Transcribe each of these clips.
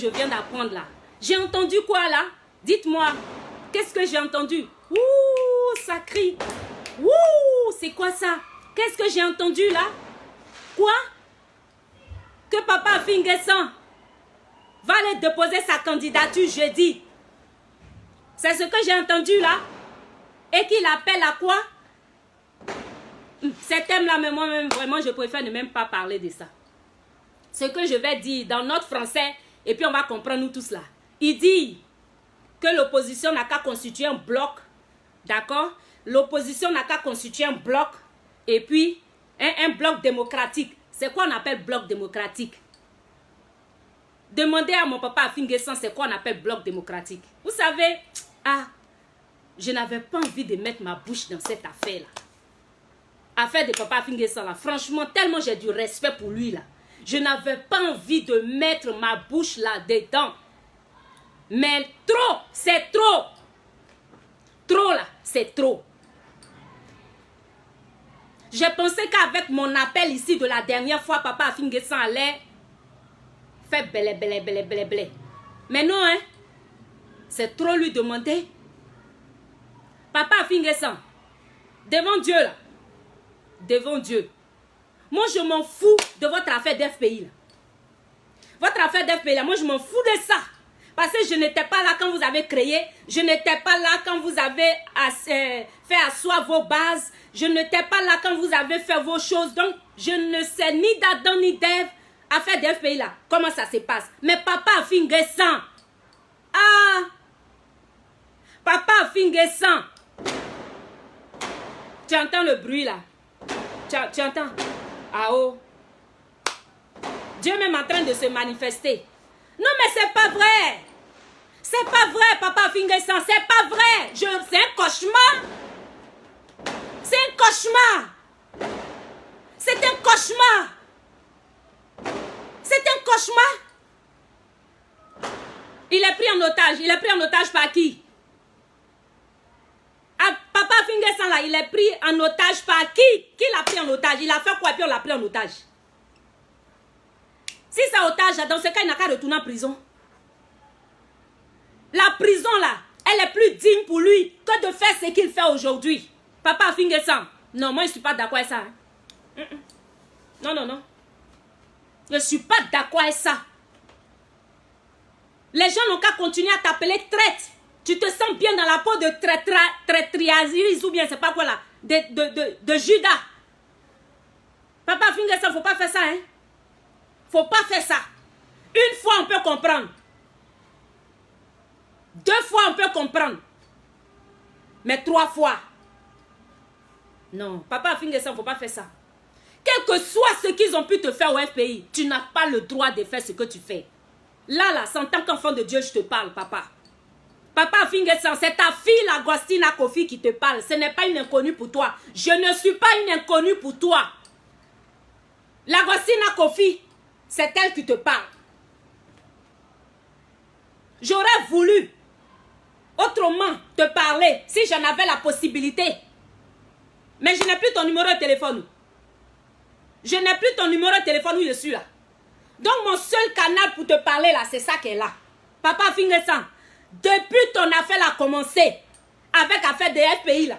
je viens d'apprendre là. J'ai entendu quoi là? Dites-moi. Qu'est-ce que j'ai entendu? Ouh, ça crie. Ouh, c'est quoi ça? Qu'est-ce que j'ai entendu là? Quoi? Que Papa Finguessan va aller déposer sa candidature jeudi. C'est ce que j'ai entendu là. Et qu'il appelle à quoi? Ces thèmes-là, mais moi-même, vraiment, je préfère ne même pas parler de ça. Ce que je vais dire dans notre français, et puis on va comprendre nous tous là. Il dit que l'opposition n'a qu'à constituer un bloc, d'accord? L'opposition n'a qu'à constituer un bloc, et puis un bloc démocratique. C'est quoi on appelle bloc démocratique? Demandez à mon papa Finguessan, c'est quoi on appelle bloc démocratique? Vous savez, je n'avais pas envie de mettre ma bouche dans cette affaire-là. Affaire de papa Finguessan là. Franchement, tellement j'ai du respect pour lui là. Je n'avais pas envie de mettre ma bouche là-dedans. Mais trop, c'est trop. Trop là, c'est trop. J'ai pensé qu'avec mon appel ici de la dernière fois, papa Finguessan allait faire blé. Mais non, hein. C'est trop lui demander. Papa Finguessan, devant Dieu là. Devant Dieu. Moi, je m'en fous de votre affaire d'FPI là. Votre affaire d'FPI là, moi, je m'en fous de ça. Parce que je n'étais pas là quand vous avez créé. Je n'étais pas là quand vous avez fait asseoir vos bases. Je n'étais pas là quand vous avez fait vos choses. Donc, je ne sais ni d'Adam ni d'Ève. Affaire d'FPI là, comment ça se passe. Mais papa Finguessan. Papa Finguessan. Tu entends le bruit là? Tu entends? Oh. Dieu même en train de se manifester. Non mais c'est pas vrai. C'est pas vrai, papa Finguessan. C'est pas vrai. C'est un cauchemar. C'est un cauchemar. C'est un cauchemar. C'est un cauchemar. Il est pris en otage. Il est pris en otage par qui? Papa Finguessan là, il est pris en otage par qui? Qui l'a pris en otage? Il a fait quoi et puis on l'a pris en otage? Si c'est otage, dans ce cas, il n'a qu'à retourner en prison. La prison là, elle est plus digne pour lui que de faire ce qu'il fait aujourd'hui. Papa Finguessan. Non, moi je ne suis pas d'accord avec ça. Hein? Non. Je ne suis pas d'accord avec ça. Les gens n'ont qu'à continuer à t'appeler traite. Tu te sens bien dans la peau de traîtrise ou bien c'est pas quoi là, de Judas. Papa Finguessan, il ne faut pas faire ça, hein. Faut pas faire ça. Une fois, on peut comprendre. 2 fois, on peut comprendre. Mais 3 fois. Non, papa Finguessan, faut pas faire ça. Quel que soit ce qu'ils ont pu te faire au FPI, tu n'as pas le droit de faire ce que tu fais. Là, en tant qu'enfant de Dieu, je te parle, papa. Papa Finguessan, c'est ta fille, l'Agostina Kofi, qui te parle. Ce n'est pas une inconnue pour toi. Je ne suis pas une inconnue pour toi. L'Agostina Kofi, c'est elle qui te parle. J'aurais voulu autrement te parler si j'en avais la possibilité. Mais je n'ai plus ton numéro de téléphone. Je n'ai plus ton numéro de téléphone où je suis là. Donc mon seul canal pour te parler là, c'est ça qui est là. Papa Finguessan, depuis ton affaire a commencé, avec affaire des FPI là,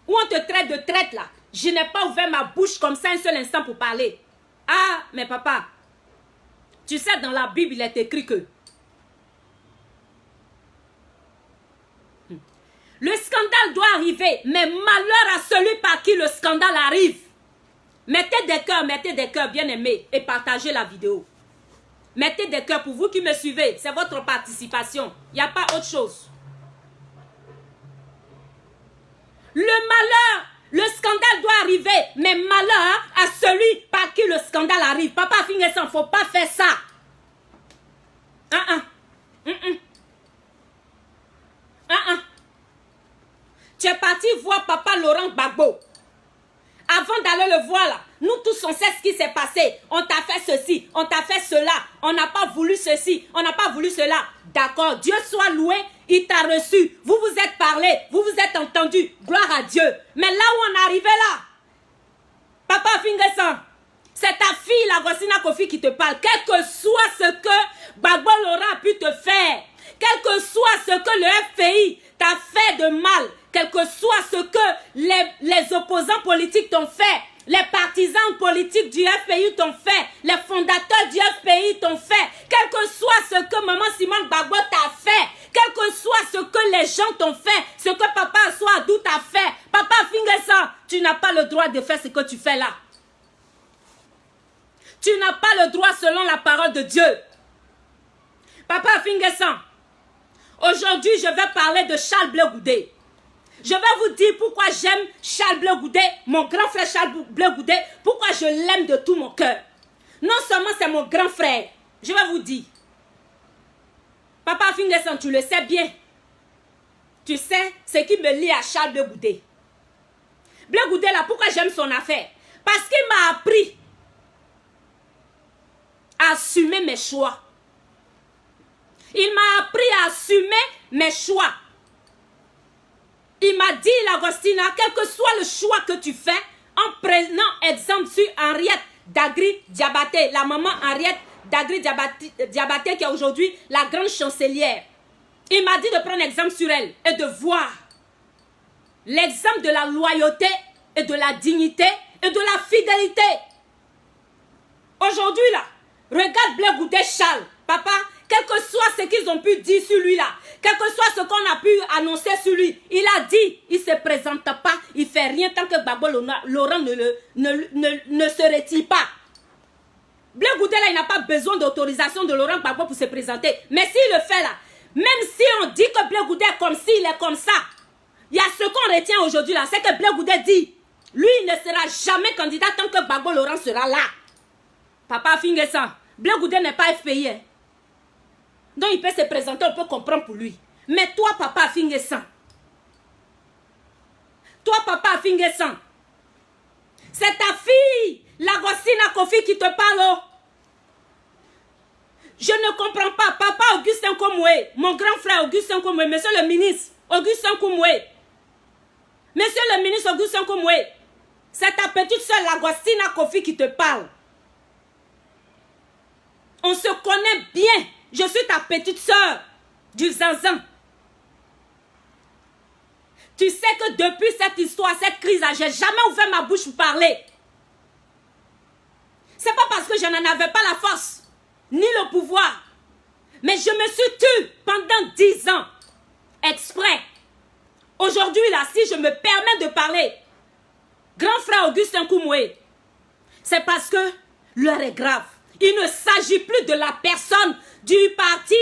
où on te traite de traite là, je n'ai pas ouvert ma bouche comme ça un seul instant pour parler. Mais papa, tu sais dans la Bible il est écrit que le scandale doit arriver, mais malheur à celui par qui le scandale arrive. Mettez des cœurs bien aimés et partagez la vidéo. Mettez des cœurs pour vous qui me suivez. C'est votre participation. Il n'y a pas autre chose. Le malheur, le scandale doit arriver, mais malheur à celui par qui le scandale arrive. Papa Finguessan, il ne faut pas faire ça. Tu es parti voir papa Laurent Gbagbo. Avant d'aller le voir là, nous tous on sait ce qui s'est passé. On t'a fait ceci, on t'a fait cela. On n'a pas voulu ceci, on n'a pas voulu cela. D'accord, Dieu soit loué, il t'a reçu. Vous vous êtes parlé, vous vous êtes entendu. Gloire à Dieu. Mais là où on est arrivé là, papa Finguessan, C'est ta fille, la Gossina Kofi, qui te parle. Quel que soit ce que Gbagbo Laurent a pu te faire, quel que soit ce que le FPI t'a fait de mal, quel que soit ce que les opposants politiques t'ont fait, les partisans politiques du FPI t'ont fait, les fondateurs du FPI t'ont fait, quel que soit ce que Maman Simone Gbagbo t'a fait, quel que soit ce que les gens t'ont fait, ce que Papa Assou-Adou t'a fait, Papa Finguessan, tu n'as pas le droit de faire ce que tu fais là. Tu n'as pas le droit selon la parole de Dieu. Papa Finguessan, aujourd'hui je vais parler de Charles Blé Goudé. Je vais vous dire pourquoi j'aime Charles Blé Goudé, mon grand frère Charles Blé Goudé, pourquoi je l'aime de tout mon cœur. Non seulement c'est mon grand frère, je vais vous dire. Papa Finguessan, tu le sais bien. Tu sais ce qui me lie à Charles Blé Goudé. Blé Goudé là, pourquoi j'aime son affaire? Parce qu'il m'a appris à assumer mes choix. Il m'a appris à assumer mes choix. Il m'a dit, Lagostina, quel que soit le choix que tu fais, en prenant exemple sur Henriette Dagri Diabaté, la maman Henriette Dagri Diabaté qui est aujourd'hui la grande chancelière. Il m'a dit de prendre exemple sur elle et de voir l'exemple de la loyauté et de la dignité et de la fidélité. Aujourd'hui là, regarde Blé Goudé Charles, papa, quel que soit ce qu'ils ont pu dire sur lui là, quel que soit ce qu'on a pu annoncer sur lui, il a dit, il ne se présente pas, il ne fait rien tant que Gbagbo Laurent ne se retire pas. Blé Goudé là, il n'a pas besoin d'autorisation de Laurent Gbagbo pour se présenter. Mais s'il le fait là, même si on dit que Blé Goudé est comme ci, il est comme ça, il y a ce qu'on retient aujourd'hui là, c'est que Blé Goudé dit, lui il ne sera jamais candidat tant que Gbagbo Laurent sera là. Papa Finguessan, Blé Goudé n'est pas FPI. Hein. Donc il peut se présenter, on peut comprendre pour lui. Mais toi, Papa Finguessan, c'est ta fille, la Gossina Kofi, qui te parle. Oh. Je ne comprends pas. Papa Augustin Komoué, mon grand frère Augustin Komoué, monsieur le ministre Augustin Komoué, monsieur le ministre Augustin Komoué, c'est ta petite soeur, la Gossina Kofi, qui te parle. On se connaît bien. Je suis ta petite soeur du Zanzan. Tu sais que depuis cette histoire, cette crise, j'ai jamais ouvert ma bouche pour parler. C'est pas parce que je n'en avais pas la force, ni le pouvoir. Mais je me suis tue pendant 10 ans, exprès. Aujourd'hui, là, si je me permets de parler, grand frère Augustin Komoué, c'est parce que l'heure est grave. Il ne s'agit plus de la personne du parti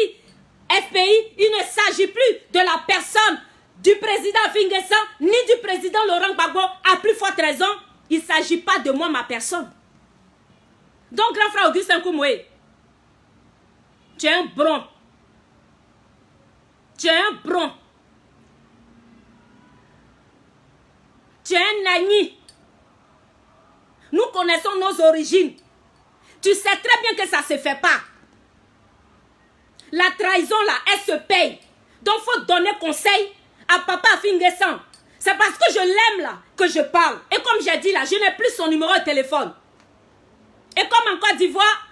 FPI, il ne s'agit plus de la personne du président Finguessan, ni du président Laurent Gbagbo, à plus forte raison, il ne s'agit pas de moi, ma personne. Donc, grand frère Augustin Komoué, tu es un bron. Tu es un bron. Tu es un Nagni. Nous connaissons nos origines. Tu sais très bien que ça ne se fait pas. La trahison là, elle se paye. Donc il faut donner conseil à Papa Finguessan. C'est parce que je l'aime là que je parle. Et comme j'ai dit là, je n'ai plus son numéro de téléphone. Et comme en Côte d'Ivoire,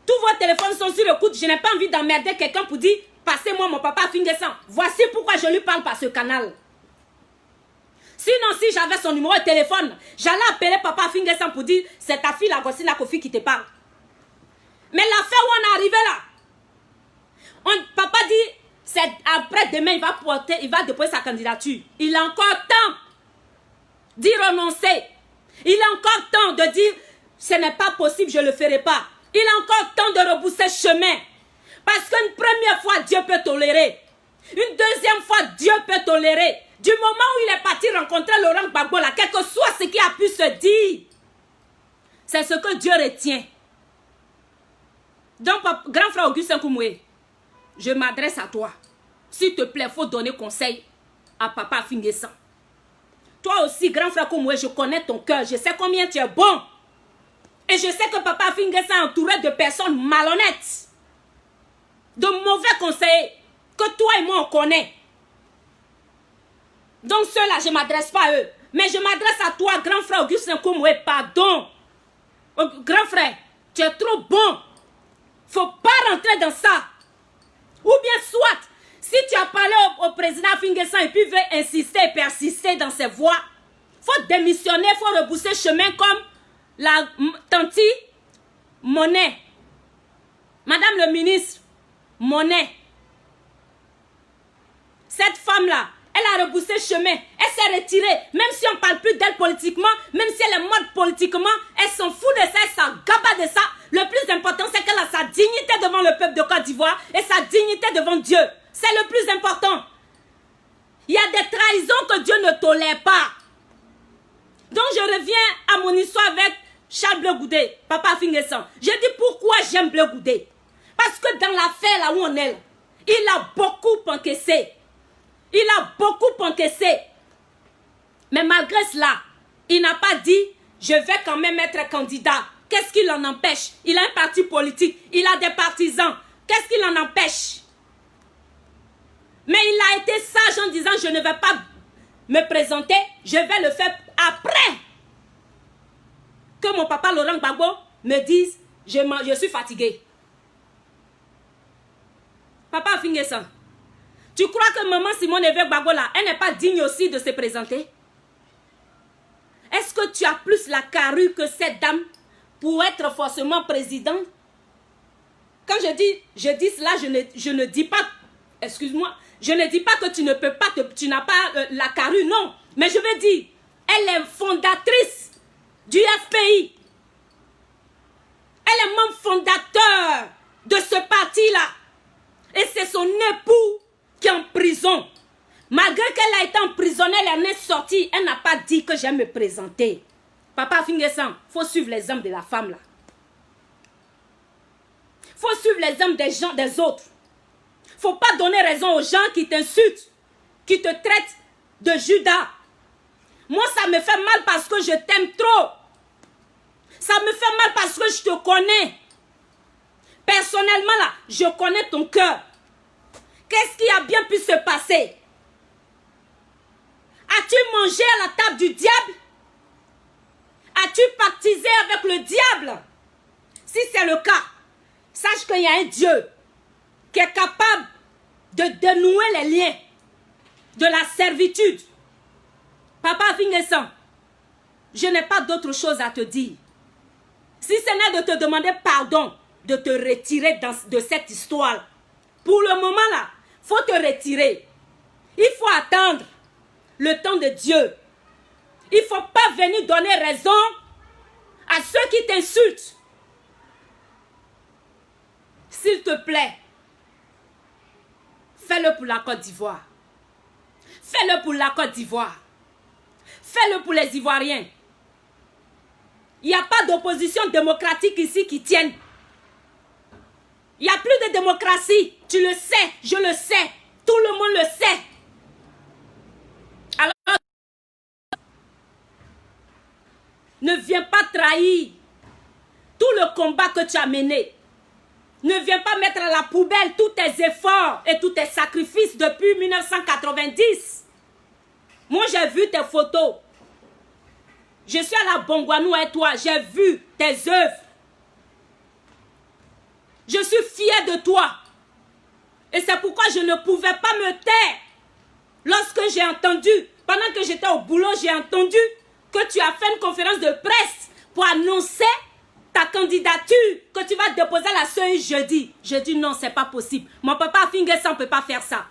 tous vos téléphones sont sur le coude, je n'ai pas envie d'emmerder quelqu'un pour dire, passez-moi mon Papa Finguessan. Voici pourquoi je lui parle par ce canal. Sinon, si j'avais son numéro de téléphone, j'allais appeler Papa Finguessan pour dire, c'est ta fille la Gossina Kofi qui te parle. Mais l'affaire où on est arrivé là, papa dit, c'est après demain, il va déposer sa candidature. Il a encore temps d'y renoncer. Il a encore temps de dire, ce n'est pas possible, je ne le ferai pas. Il a encore temps de rebousser chemin. Parce qu'une première fois, Dieu peut tolérer. Une deuxième fois, Dieu peut tolérer. Du moment où il est parti rencontrer Laurent Gbagbo, là, quel que soit ce qui a pu se dire, c'est ce que Dieu retient. Donc, grand frère Augustin Komoué, je m'adresse à toi. S'il te plaît, il faut donner conseil à Papa Finguessan. Toi aussi, grand frère Komoué, je connais ton cœur. Je sais combien tu es bon. Et je sais que Papa Finguessan est entouré de personnes malhonnêtes. De mauvais conseillers. Que toi et moi, on connaît. Donc ceux-là, je ne m'adresse pas à eux. Mais je m'adresse à toi, grand frère Augustin Komoué, pardon. Oh, grand frère, tu es trop bon. Faut pas rentrer dans ça. Ou bien soit, si tu as parlé au président Finguessan et puis veut insister et persister dans ses voies, faut démissionner, faut rebousser chemin comme la tante Monet. Madame le ministre, Monet. Cette femme-là, elle a reboussé chemin, elle s'est retirée, même si on ne parle plus d'elle politiquement, même si elle est morte politiquement, elle s'en fout de ça, elle s'en gaba de ça. Le plus important, c'est qu'elle a sa dignité devant le peuple de Côte d'Ivoire et sa dignité devant Dieu. C'est le plus important. Il y a des trahisons que Dieu ne tolère pas. Donc je reviens à mon histoire avec Charles Bleu Goudé, Papa Finguessan. Je dis pourquoi j'aime Bleu Goudé. Parce que dans l'affaire là où on est, il a beaucoup encaissé. Il a beaucoup encaissé. Mais malgré cela, il n'a pas dit, je vais quand même être candidat. Qu'est-ce qui l'en empêche? Il a un parti politique, il a des partisans. Qu'est-ce qui l'en empêche? Mais il a été sage en disant, je ne vais pas me présenter, je vais le faire après que mon papa Laurent Gbagbo me dise, je suis fatigué. Papa Finguessan, tu crois que maman Simone Évêque Gbagbo là, elle n'est pas digne aussi de se présenter? Est-ce que tu as plus la carrure que cette dame pour être forcément présidente? Quand je dis cela, je ne dis pas, excuse-moi, je ne dis pas que tu ne peux pas, tu n'as pas la carrure, non. Mais je veux dire, elle est fondatrice du FPI. Elle est membre fondateur de ce parti-là. Et c'est son époux qui est en prison. Malgré qu'elle a été emprisonnée, elle en est sortie. Elle n'a pas dit que j'aime me présenter. Papa Finguessan, il faut suivre l'exemple de la femme là. Il faut suivre l'exemple des gens, des autres. Il ne faut pas donner raison aux gens qui t'insultent, qui te traitent de Judas. Moi, ça me fait mal parce que je t'aime trop. Ça me fait mal parce que je te connais. Personnellement là, je connais ton cœur. Qu'est-ce qui a bien pu se passer? As-tu mangé à la table du diable? As-tu pactisé avec le diable? Si c'est le cas, sache qu'il y a un Dieu qui est capable de dénouer les liens de la servitude. Papa Finguessan, je n'ai pas d'autre chose à te dire. Si ce n'est de te demander pardon, de te retirer de cette histoire. Pour le moment là, il faut te retirer. Il faut attendre le temps de Dieu. Il ne faut pas venir donner raison à ceux qui t'insultent. S'il te plaît, fais-le pour la Côte d'Ivoire. Fais-le pour la Côte d'Ivoire. Fais-le pour les Ivoiriens. Il n'y a pas d'opposition démocratique ici qui tienne. Il n'y a plus de démocratie. Tu le sais, je le sais. Tout le monde le sait. Alors, ne viens pas trahir tout le combat que tu as mené. Ne viens pas mettre à la poubelle tous tes efforts et tous tes sacrifices depuis 1990. Moi, j'ai vu tes photos. Je suis à la Bongouanou et toi. J'ai vu tes œuvres. Je suis fière de toi. Et c'est pourquoi je ne pouvais pas me taire. Lorsque j'ai entendu, pendant que j'étais au boulot, j'ai entendu que tu as fait une conférence de presse pour annoncer ta candidature, que tu vas déposer à la CEI jeudi. Je dis non, c'est pas possible. Mon papa Finguessan ne peut pas faire ça.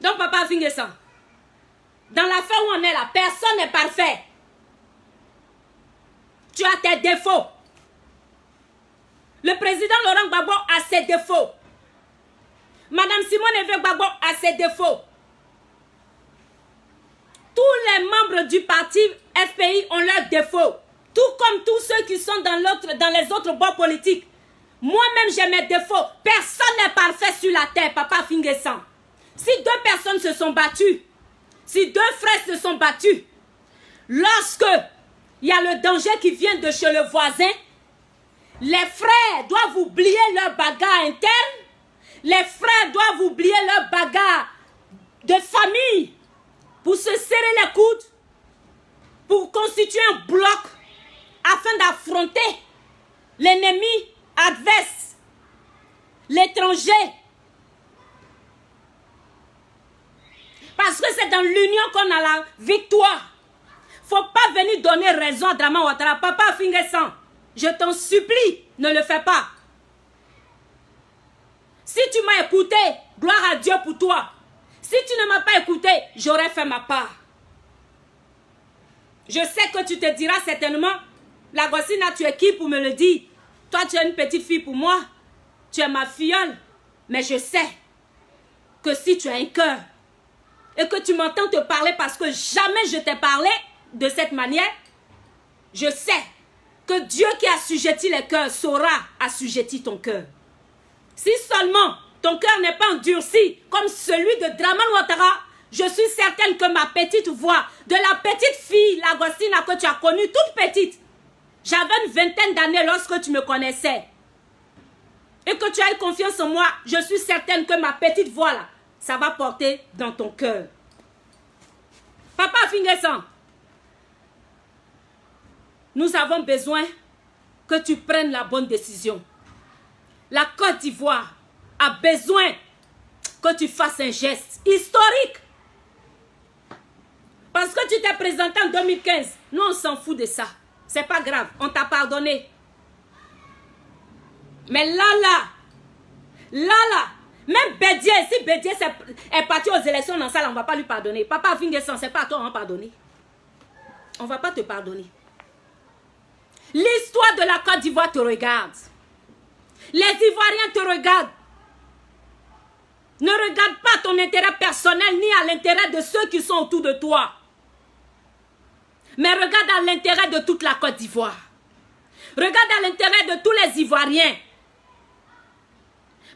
Donc papa Finguessan, dans l'affaire où on est là, personne n'est parfait. Tu as tes défauts. Le président Laurent Gbagbo a ses défauts. Madame Simone Évêque Gbagbo a ses défauts. Tous les membres du parti FPI ont leurs défauts. Tout comme tous ceux qui sont dans les autres bords politiques. Moi-même, j'ai mes défauts. Personne n'est parfait sur la terre, papa Finguessan. Si deux personnes se sont battues, si deux frères se sont battus, lorsque il y a le danger qui vient de chez le voisin, les frères doivent oublier leur bagarre interne. Les frères doivent oublier leur bagarre de famille pour se serrer les coudes, pour constituer un bloc afin d'affronter l'ennemi adverse, l'étranger. Parce que c'est dans l'union qu'on a la victoire. Faut pas venir donner raison à Draman Ouattara. Papa Finguessan, je t'en supplie, ne le fais pas. Si tu m'as écouté, gloire à Dieu pour toi. Si tu ne m'as pas écouté, j'aurais fait ma part. Je sais que tu te diras certainement, la Gossina, tu es qui pour me le dire? Toi, tu es une petite fille pour moi. Tu es ma filleule. Mais je sais que si tu as un cœur et que tu m'entends te parler parce que jamais je t'ai parlé de cette manière, je sais que Dieu qui assujettit les cœurs saura assujettir ton cœur. Si seulement ton cœur n'est pas endurci comme celui de Draman Ouattara, je suis certaine que ma petite voix, de la petite fille, l'Agostina que tu as connue, toute petite, j'avais une vingtaine d'années lorsque tu me connaissais, et que tu as eu confiance en moi, je suis certaine que ma petite voix là, ça va porter dans ton cœur. Papa Finguessan, nous avons besoin que tu prennes la bonne décision. La Côte d'Ivoire a besoin que tu fasses un geste historique. Parce que tu t'es présenté en 2015. Nous, on s'en fout de ça. C'est pas grave. On t'a pardonné. Mais là, même Bédié, si Bédié est parti aux élections dans ça, on ne va pas lui pardonner. Papa Finguessan, c'est pas à toi, on va pardonner. On ne va pas te pardonner. L'histoire de la Côte d'Ivoire te regarde. Les Ivoiriens te regardent. Ne regarde pas ton intérêt personnel ni à l'intérêt de ceux qui sont autour de toi. Mais regarde à l'intérêt de toute la Côte d'Ivoire. Regarde à l'intérêt de tous les Ivoiriens.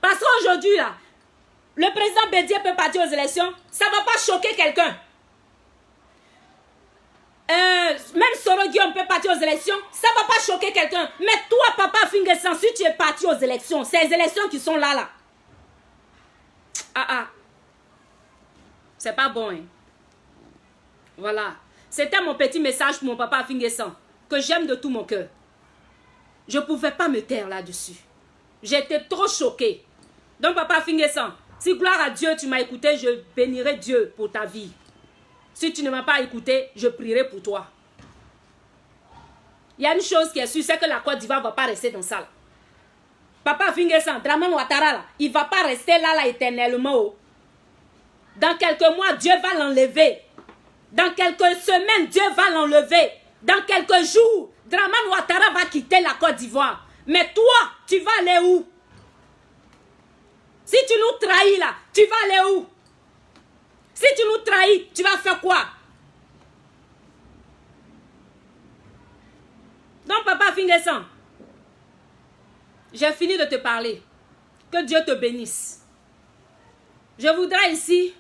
Parce qu'aujourd'hui, là, le président Bédié peut partir aux élections, ça ne va pas choquer quelqu'un. Même Soro Guillaume peut partir aux élections, ça ne va pas choquer quelqu'un. Mais toi, Papa Finguessan, si tu es parti aux élections, ces élections qui sont là. C'est pas bon, hein. Voilà. C'était mon petit message pour mon Papa Finguessan, que j'aime de tout mon cœur. Je ne pouvais pas me taire là-dessus. J'étais trop choquée. Donc, Papa Finguessan, si gloire à Dieu, tu m'as écouté, je bénirai Dieu pour ta vie. Si tu ne m'as pas écouté, je prierai pour toi. Il y a une chose qui est sûre, c'est que la Côte d'Ivoire ne va pas rester dans ça. Là. Papa Finguessan, Draman Ouattara, là, il ne va pas rester là éternellement. Oh. Dans quelques mois, Dieu va l'enlever. Dans quelques semaines, Dieu va l'enlever. Dans quelques jours, Draman Ouattara va quitter la Côte d'Ivoire. Mais toi, tu vas aller où? Si tu nous trahis là, tu vas aller où? Si tu nous trahis, tu vas faire quoi? Donc, Papa Finguessan, j'ai fini de te parler. Que Dieu te bénisse. Je voudrais ici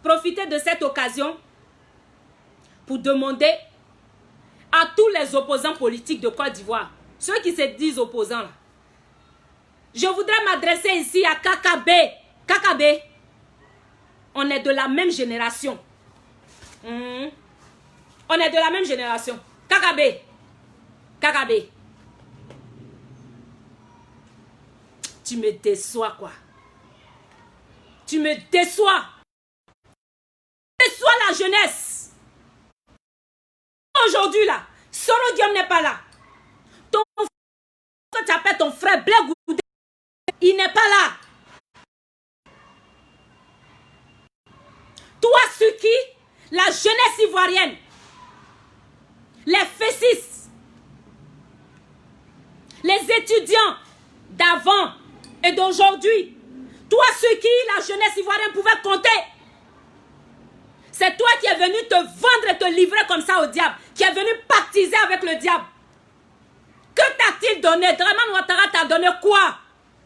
profiter de cette occasion pour demander à tous les opposants politiques de Côte d'Ivoire, ceux qui se disent opposants là, je voudrais m'adresser ici à KKB. KKB, on est de la même génération. On est de la même génération. KKB. KKB. Tu me déçois, quoi. Tu me déçois. Tu déçois la jeunesse. Aujourd'hui, là, Soro Guillaume n'est pas là. Ton frère, que tu appelles ton frère Blé Goudé, il n'est pas là. Toi, sur qui la jeunesse ivoirienne, les fessis, les étudiants d'avant et d'aujourd'hui, toi, sur qui la jeunesse ivoirienne pouvait compter, c'est toi qui es venu te vendre et te livrer comme ça au diable, qui est venu pactiser avec le diable. Que t'a-t-il donné? Draman Ouattara t'a donné quoi?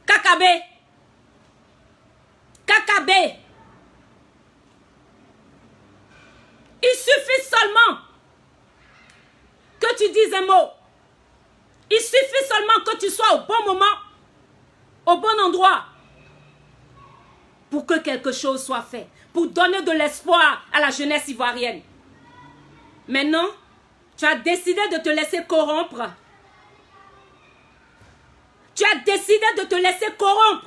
KKB. KKB. Il suffit seulement que tu dises un mot. Il suffit seulement que tu sois au bon moment, au bon endroit, pour que quelque chose soit fait, pour donner de l'espoir à la jeunesse ivoirienne. Maintenant, Tu as décidé de te laisser corrompre. Tu as décidé de te laisser corrompre.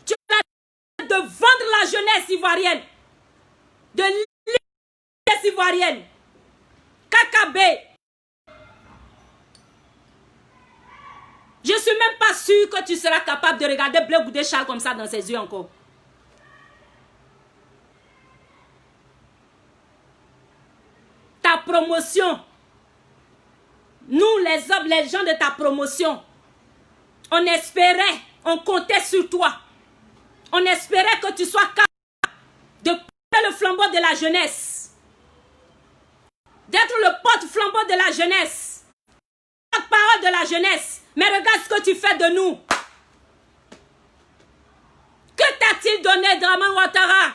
Tu as décidé de vendre la jeunesse ivoirienne. De jeunesse ivoirienne. KKB. Je ne suis même pas sûre que tu seras capable de regarder Bleu Goudé Charles comme ça dans ses yeux encore. Ta promotion. Nous, les hommes, les gens de ta promotion, on espérait, on comptait sur toi. On espérait que tu sois capable de porter le flambeau de la jeunesse. D'être le porte-flambeau de la jeunesse. Porte-parole de la jeunesse. Mais regarde ce que tu fais de nous. Que t'a-t-il donné, Dramane Ouattara?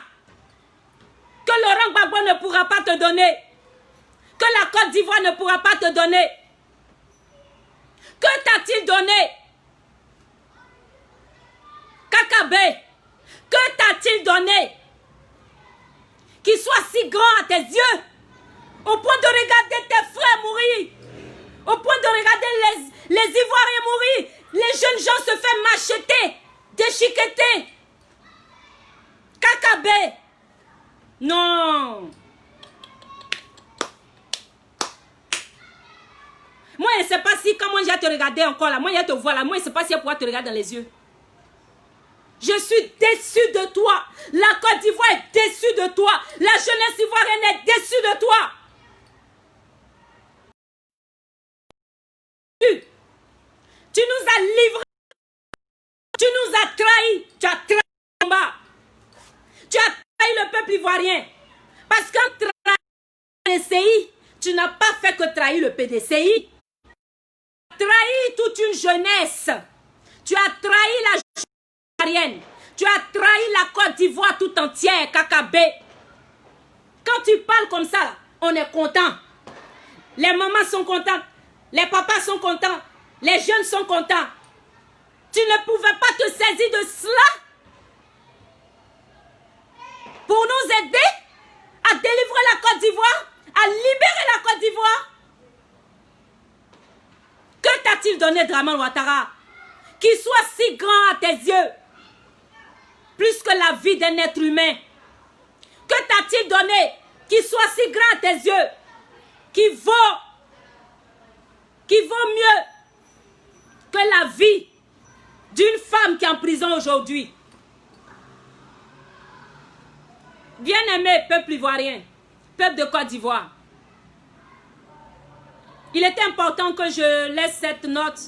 Que Laurent Gbagbo ne pourra pas te donner. Que la Côte d'Ivoire ne pourra pas te donner. Que t'a-t-il donné? KKB, que t'a-t-il donné? Qu'il soit si grand à tes yeux, au point de regarder tes frères mourir, au point de regarder les Ivoiriens mourir, les jeunes gens se faire macheter, déchiqueter. KKB, non. Moi, je ne sais pas si, quand moi, j'ai te regarder encore là, moi, je te vois là, moi, je ne sais pas si elle pourra te regarder dans les yeux. Je suis déçue de toi. La Côte d'Ivoire est déçue de toi. La jeunesse ivoirienne est déçue de toi. Tu nous as livrés. Tu nous as trahis. Tu as trahi le combat. Tu as trahi le peuple ivoirien. Parce qu'en trahissant le PDCI, tu n'as pas fait que trahir le PDCI. Tu as trahi toute une jeunesse. Tu as trahi la jeunesse ivoirienne. Tu as trahi la Côte d'Ivoire tout entière, KKB. Quand tu parles comme ça, on est content. Les mamans sont contentes. Les papas sont contents. Les jeunes sont contents. Tu ne pouvais pas te saisir de cela pour nous aider à délivrer la Côte d'Ivoire, à libérer la Côte d'Ivoire. Que t'a-t-il donné, Dramane Ouattara? Qu'il soit si grand à tes yeux, plus que la vie d'un être humain. Que t'a-t-il donné qu'il soit si grand à tes yeux, qui vaut mieux que la vie d'une femme qui est en prison aujourd'hui? Bien-aimé peuple ivoirien, peuple de Côte d'Ivoire, il était important que je laisse cette note,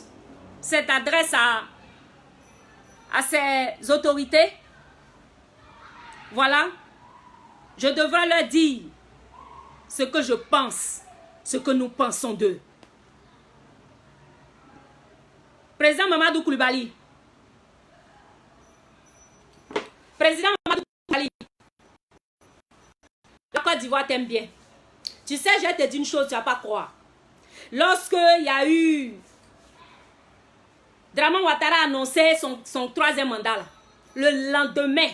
cette adresse à ces autorités. Voilà, je devrais leur dire ce que je pense, ce que nous pensons d'eux. Président Mamadou Koulibaly. Président Mamadou Koulibaly. La Côte d'Ivoire t'aime bien. Tu sais, je te dis une chose, tu ne vas pas croire. Lorsque il y a eu... Dramane Ouattara a annoncé son troisième mandat, là, le lendemain,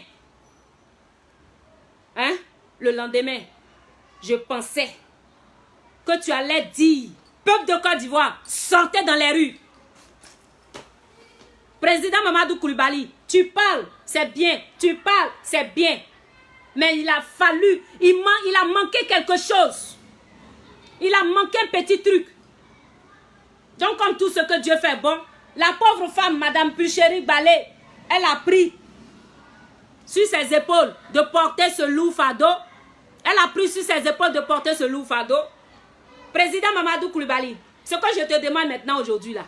le lendemain, je pensais que tu allais dire, peuple de Côte d'Ivoire, sortez dans les rues. Président Mamadou Koulibaly, tu parles, c'est bien. Tu parles, c'est bien. Mais il a fallu, il a manqué quelque chose. Il a manqué un petit truc. Donc, comme tout ce que Dieu fait bon, la pauvre femme, Madame Pulchéry Balé, elle a pris sur ses épaules de porter ce lourd fardeau. Elle a pris sur ses épaules de porter ce lourd fardeau. Président Mamadou Koulibaly, ce que je te demande maintenant aujourd'hui là,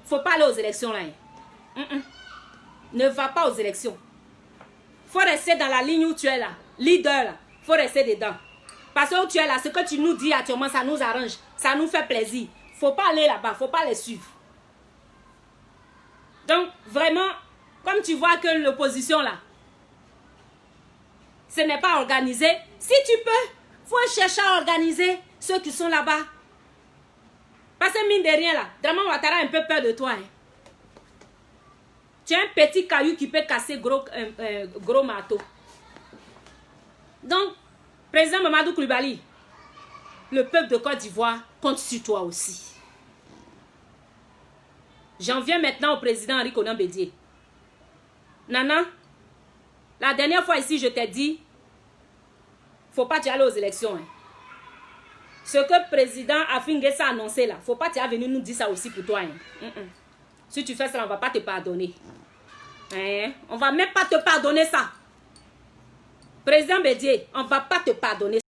faut pas aller aux élections là. Ne va pas aux élections. Faut rester dans la ligne où tu es là. Leader là. Faut rester dedans. Parce que où tu es là, ce que tu nous dis actuellement, ça nous arrange. Ça nous fait plaisir. Faut pas aller là-bas. Faut pas les suivre. Donc, vraiment, comme tu vois que l'opposition là, ce n'est pas organisé. Si tu peux, faut chercher à organiser ceux qui sont là-bas. Parce que mine de rien là, Dramane Ouattara a un peu peur de toi. Tu as un petit caillou qui peut casser gros marteau. Donc, Président Mamadou Koulibaly, le peuple de Côte d'Ivoire compte sur toi aussi. J'en viens maintenant au président Henri Konan Bédié. Nana, la dernière fois ici, je t'ai dit, faut pas t'y aller aux élections. Hein. Ce que le président Afingessa a annoncé là, faut pas t'y venir nous dire ça aussi pour toi. Hein. Si tu fais ça, on va pas te pardonner. Hein? On va même pas te pardonner ça. Président Bédié, on va pas te pardonner